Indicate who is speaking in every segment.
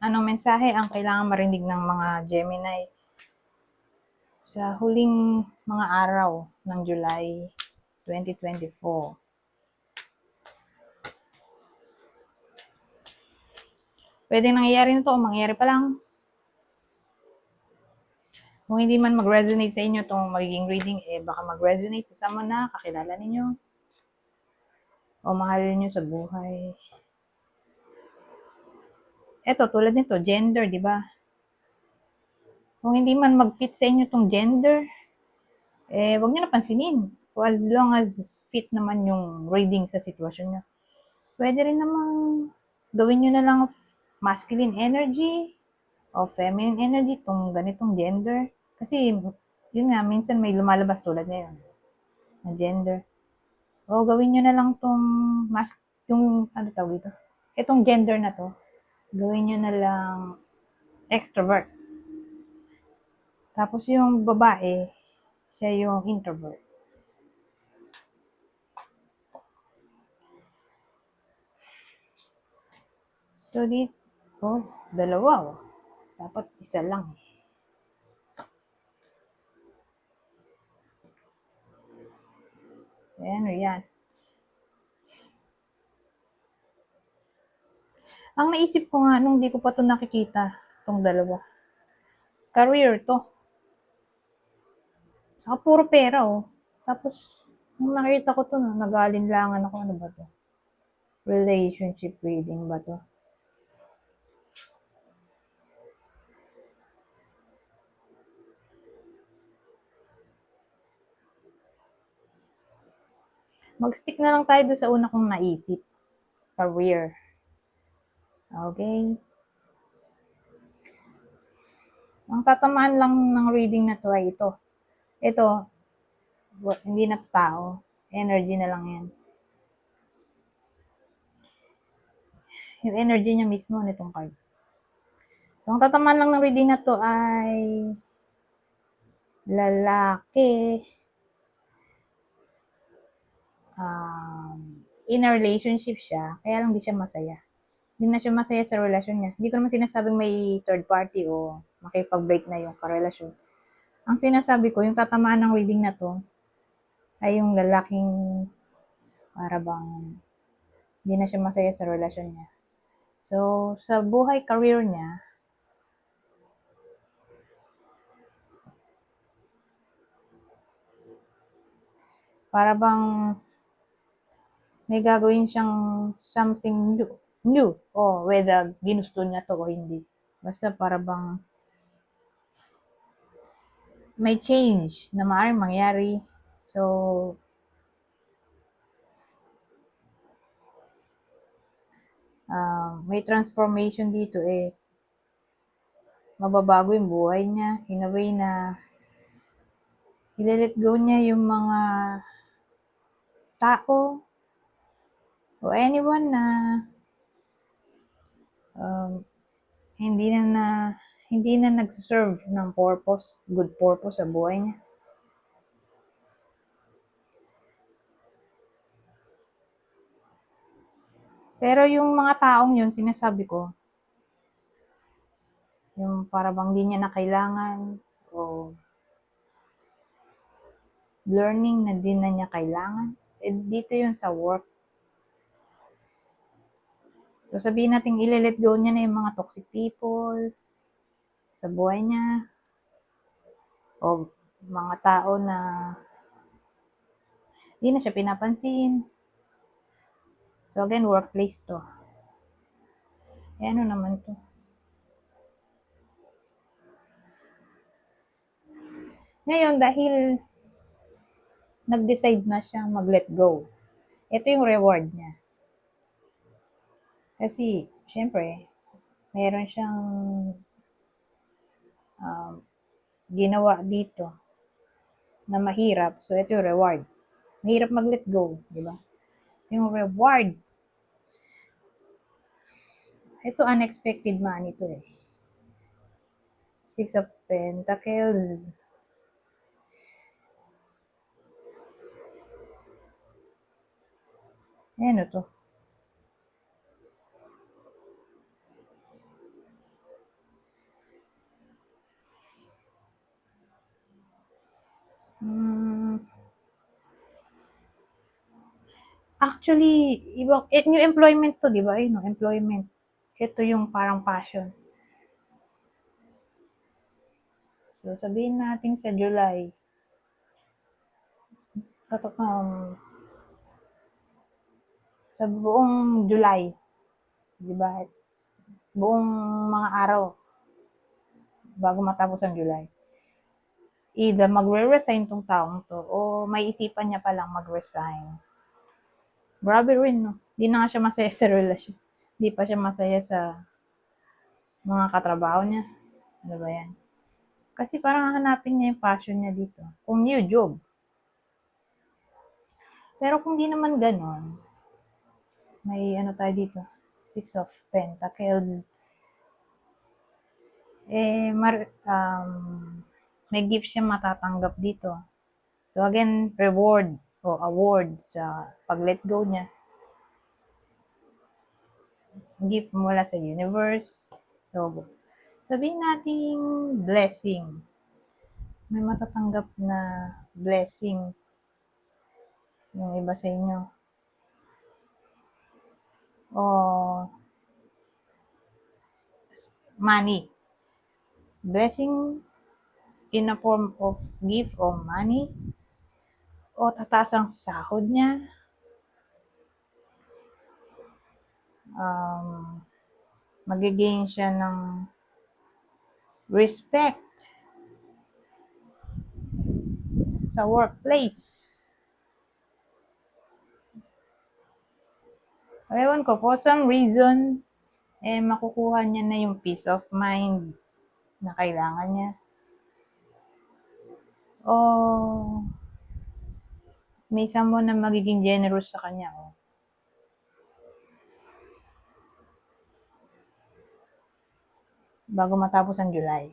Speaker 1: Anong mensahe ang kailangan marinig ng mga Gemini sa huling mga araw ng July 2024? Pwedeng nangyayari na to o mangyayari pa lang. Kung hindi man mag-resonate sa inyo itong magiging reading, baka mag-resonate sa someone na kakilala ninyo o mahal ninyo sa buhay. Eto, tulad nito, gender, di ba? Kung hindi man mag-fit sa inyo itong gender, wag nyo na pansinin. So, as long as fit naman yung reading sa sitwasyon nyo. Pwede rin namang gawin nyo na lang masculine energy o feminine energy itong ganitong gender. Kasi, yun nga, minsan may lumalabas tulad ngayon na gender. O gawin nyo na lang itong yung, ano tawag ito? Itong gender na to, gawin nyo na lang extrovert. Tapos yung babae, siya yung introvert. So, dito, dalawa. Dapat isa lang. Ayan, yan. Ang naisip ko nga, nung di ko pa ito nakikita, itong dalawa. Career to. Saka puro pera, oh. Tapos, nung nakita ko to, nag-aalinlangan ako, ano ba to? Relationship reading ba to? Mag-stick na lang tayo doon sa una kong naisip. Career. Okay? Ang tatamaan lang ng reading na to ay ito. Ito, hindi na to tao. Energy na lang yan. Yung energy niya mismo nitong card. So, ang tatamaan lang ng reading na to ay lalaki, in a relationship siya, kaya lang di siya masaya. Hindi na siya masaya sa relasyon niya. Hindi ko naman sinasabing may third party o makipag-break na yung karelasyon. Ang sinasabi ko, yung tatamaan ng reading na to, ay yung lalaking para bang hindi na siya masaya sa relasyon niya. So, sa buhay career niya, para bang may gagawin siyang something new. O whether ginusto niya to o hindi. Basta para bang may change na maaaring mangyari. So, may transformation dito mababago yung buhay niya in a way na i-let go niya yung mga tao o anyone na hindi na nagserve ng purpose, good purpose sa buhay niya. Pero yung mga taong yun, sinasabi ko, yung para bang di niya na kailangan o learning na din na niya kailangan. Dito yun sa work. So sabihin natin i-let go niya na yung mga toxic people sa buhay niya o mga tao na hindi na siya pinapansin. So again, workplace to. Ano naman to? Ngayon, dahil nag-decide na siya mag-let go, ito yung reward niya. Kasi, syempre, meron siyang ginawa dito na mahirap. So, ito yung reward. Mahirap mag-let go, di ba? Ito yung reward. Ito, unexpected money to eh. Six of Pentacles. Ano to? Hmm, actually, iba, new employment to, di ba? Yun, no, employment. Ito yung parang passion. So, sabihin natin sa July. Sa buong July, di ba? Buong mga araw bago matapos ang July. Either magre-resign tong taong to o may isipan niya palang mag-resign. Grabe rin, no? Di na nga siya masaya sa relasyon. Di pa siya masaya sa mga katrabaho niya. Ano ba yan? Kasi parang hanapin niya yung passion niya dito. Kung new job. Pero kung di naman ganon, may ano tayo dito, Six of Pentacles. May gift siya matatanggap dito. So again, reward o award sa pag-let go niya. Gift mula sa universe. So, sabihin natin blessing. May matatanggap na blessing yung iba sa inyo. O money. Blessing in a form of gift o money. O tataas ang sahod niya. Magigain siya ng respect sa workplace. Ewan ko, for some reason, makukuha niya na yung peace of mind na kailangan niya. O may someone na magiging generous sa kanya. Bago matapos ang July.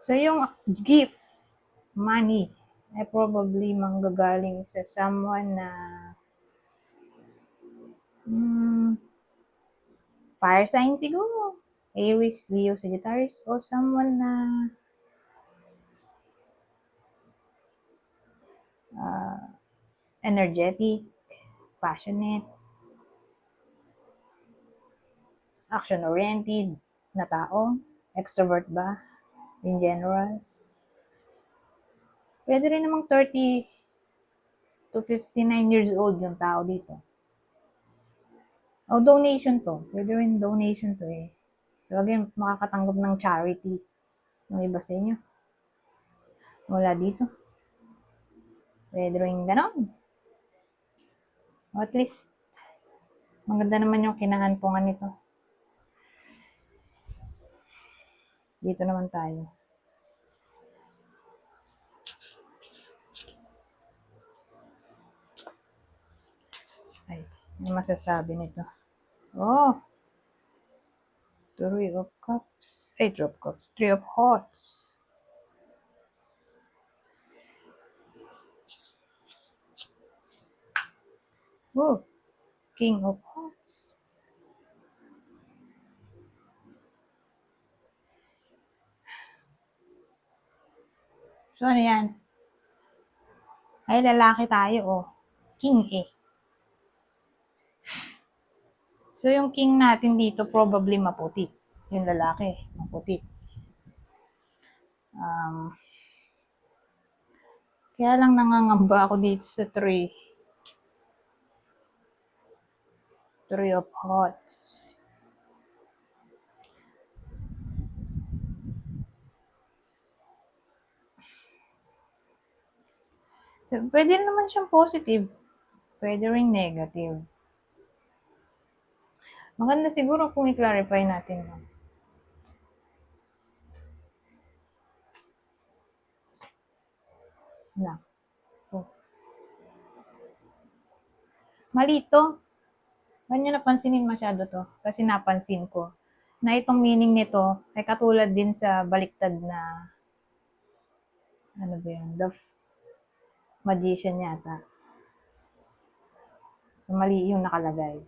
Speaker 1: So, yung gift, money, ay probably manggagaling sa someone na fire sign siguro. Aries, Leo, Sagittarius, o someone na energetic, passionate, action-oriented na tao. Extrovert ba? In general. Pwede rin namang 30 to 59 years old yung tao dito. O donation to. Pwede rin donation to eh. So again, makakatanggap ng charity ng iba sa inyo. Wala dito. Pwede rin ganon. O at least, maganda naman yung kinahantungan nito. Dito naman tayo. Ay, ano masasabi nito? Oh! Three of Cups. Eight of Cups. Three of Hearts. Oh! King of Hearts. So, ano yan? Ay, lalaki tayo, oh. King eh. So, yung king natin dito probably maputi. Yung lalaki, maputi. Kaya lang nangangamba ako dito sa three. Three of Hearts. So, pwede naman siyang positive. Pwede rin negative. Maganda siguro kung i-clarify natin. Na. Oh. Mali to. Huwag nyo napansinin masyado to. Kasi napansin ko na itong meaning nito ay katulad din sa baliktad na ano ba yun? The Magician yata. So, mali yung nakalagay.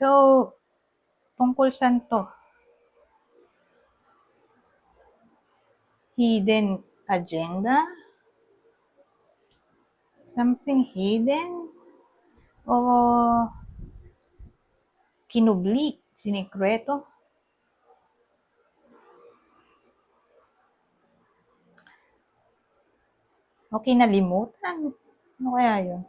Speaker 1: So, tungkol saan to? Hidden agenda? Something hidden? O kinubli? Sinikreto? O kinalimutan? Ano kaya yun?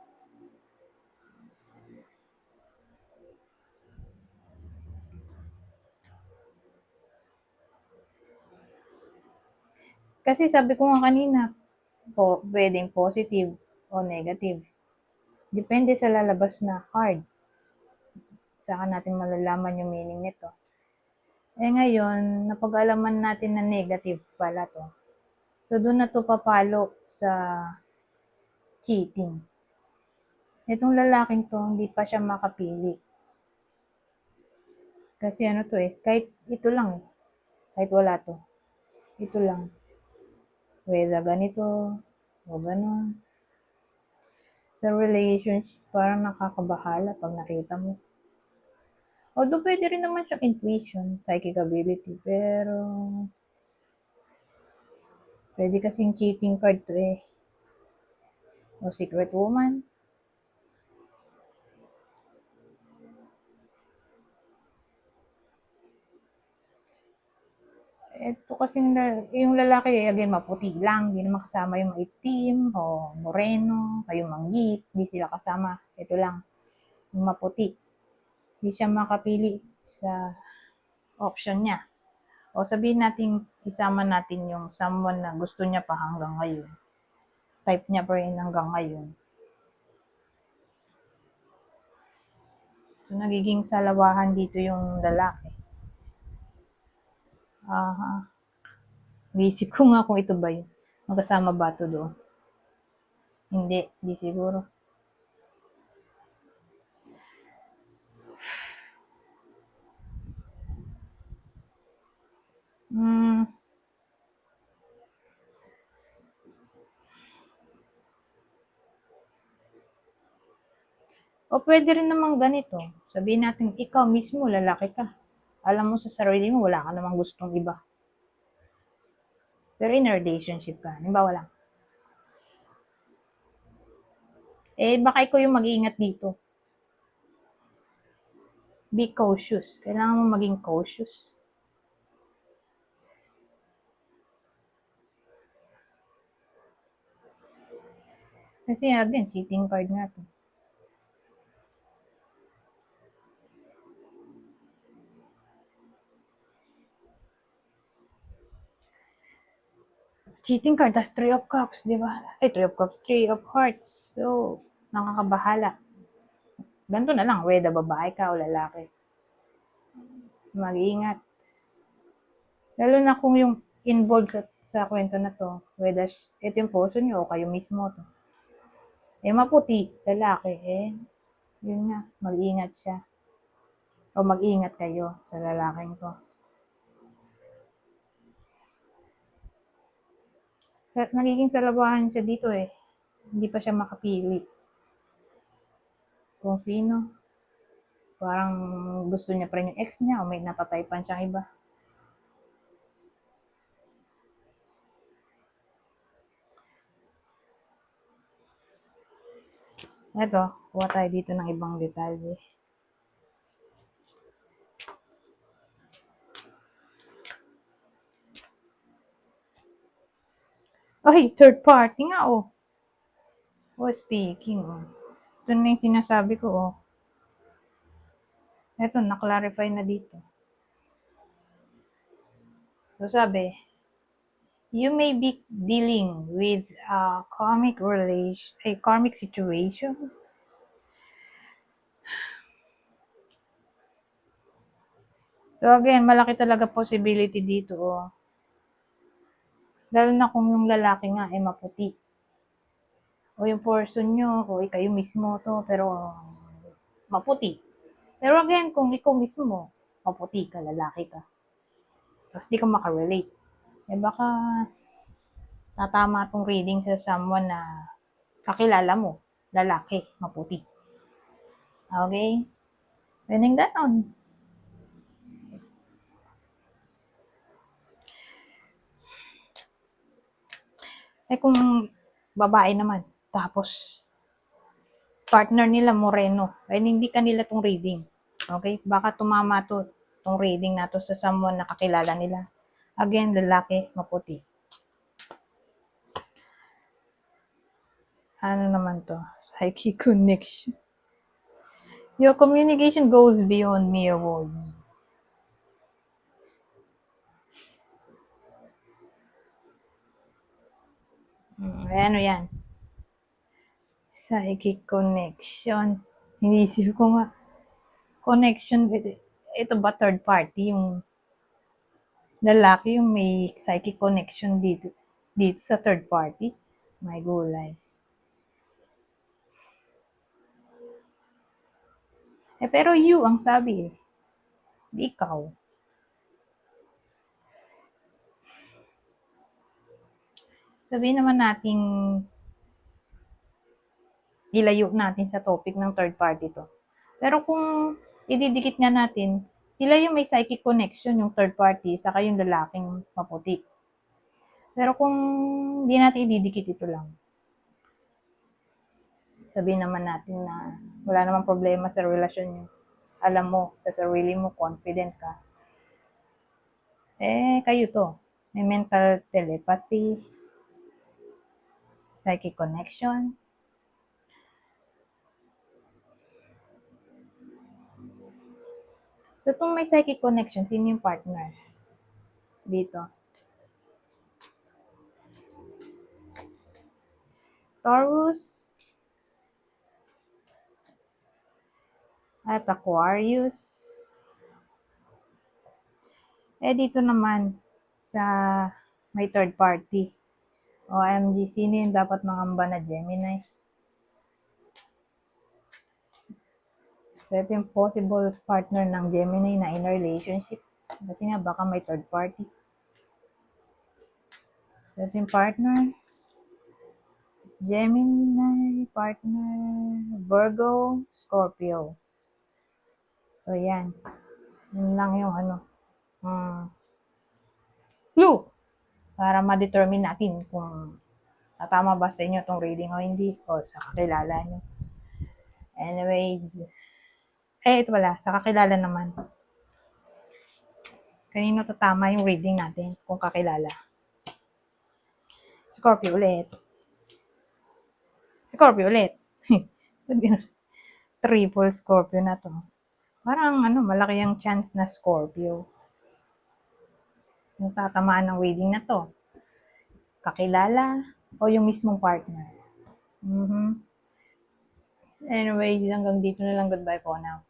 Speaker 1: Kasi sabi ko nga kanina, pwedeng positive o negative. Depende sa lalabas na card. Saka natin malalaman yung meaning nito. Ngayon, napag-alaman natin na negative pala to. So, doon na to papalo sa cheating. Itong lalaking to, hindi pa siya makapili. Kasi ano to kahit ito lang kahit wala to. Ito lang. Whether ganito, o ganon. Sa relationship, parang nakakabahala pag nakita mo. Although pwede rin naman siyang intuition, psychic ability, pero pwede kasing cheating card to O secret woman. Ito kasing yung lalaki, again, maputi lang. Hindi naman kasama yung maitim o moreno, kayong manggit. Hindi sila kasama. Ito lang, yung maputi. Hindi siya makapili sa option niya. O sabihin natin, isama natin yung someone na gusto niya pa hanggang ngayon. Type niya pa rin hanggang ngayon. So, nagiging salawahan dito yung lalaki. Naisip ko nga kung ito ba yun. Magkasama ba ito doon? Hindi siguro. O pwede rin naman ganito. Sabihin natin, ikaw mismo, lalaki ka. Alam mo sa sarili mo, wala ka namang gustong iba. Pero in a relationship ka. Halimbawa lang. Baka ikaw yung mag-iingat dito. Be cautious. Kailangan mo maging cautious. Kasi again, cheating card nga to. Cheating card, tas 3 of cups, di ba? 3 of cups, 3 of hearts. So, nakakabahala. Ganito na lang, whether babae ka o lalaki. Mag-iingat. Lalo na kung yung involved sa kwento na to, whether ito yung puso nyo o kayo mismo to. Maputi, lalaki, yun nga, mag-iingat siya. O mag-iingat kayo sa lalaking to. Nagiging salabahan siya dito Hindi pa siya makapili. Kung sino. Parang gusto niya pa rin yung ex niya o may natataypan siyang iba. Eto, kuha tayo dito ng ibang detalye. Ay, third party nga speaking Ito na yung sinasabi ko Eto, na-clarify na dito. So sabi, you may be dealing with a karmic situation. So again, malaki talaga possibility dito Lalo na kung yung lalaki nga maputi. O yung person nyo, o kayo mismo to, pero maputi. Pero again, kung ikaw mismo, maputi ka, lalaki ka. Tapos di ka makarelate. Baka tatama tong reading sa someone na kakilala mo, lalaki, maputi. Okay? Pwedeng ganon. Eh kung babae naman, tapos partner nila moreno, ay hindi kanila tong reading. Okay? Baka tumama tong reading na to sa someone na kakilala nila. Again, lalaki, maputi. Ano naman to? Psychic connection. Your communication goes beyond mere words. Ano yan? Psychic connection. Inisip ko nga, connection with, ito ba third party? Yung lalaki yung may psychic connection dito sa third party? May gulay. Pero you ang sabi eh. Di ikaw. Sabihin naman natin ilayo natin sa topic ng third party to. Pero kung ididikit nga natin, sila yung may psychic connection, yung third party, saka yung lalaking maputi. Pero kung di natin ididikit ito lang, sabihin naman natin na wala namang problema sa relasyon nyo. Alam mo, sa sarili mo, confident ka. Kayo to. May mental telepathy, psychic connection. So, kung may psychic connection, sino yung partner? Dito. Taurus at Aquarius. Dito naman sa may third party. OMG, sino yung dapat mangamba na Gemini? So, ito yung possible partner ng Gemini na in a relationship. Kasi nga, baka may third party. So, ito yung partner. Gemini, partner, Virgo, Scorpio. So, yan. Yun lang yung clue. Para ma-determine natin kung tatama ba sa inyo itong reading o hindi. O sa kakilala nyo. Anyways. Ito pala. Sa kakilala naman. Kanino tatama yung reading natin kung kakilala? Scorpio ulit. Scorpio ulit. Triple Scorpio na to. Parang malaki ang chance na Scorpio. Yung tatamaan ng reading na to. Kakilala o yung mismong partner. Anyways, hanggang dito na lang. Goodbye po now.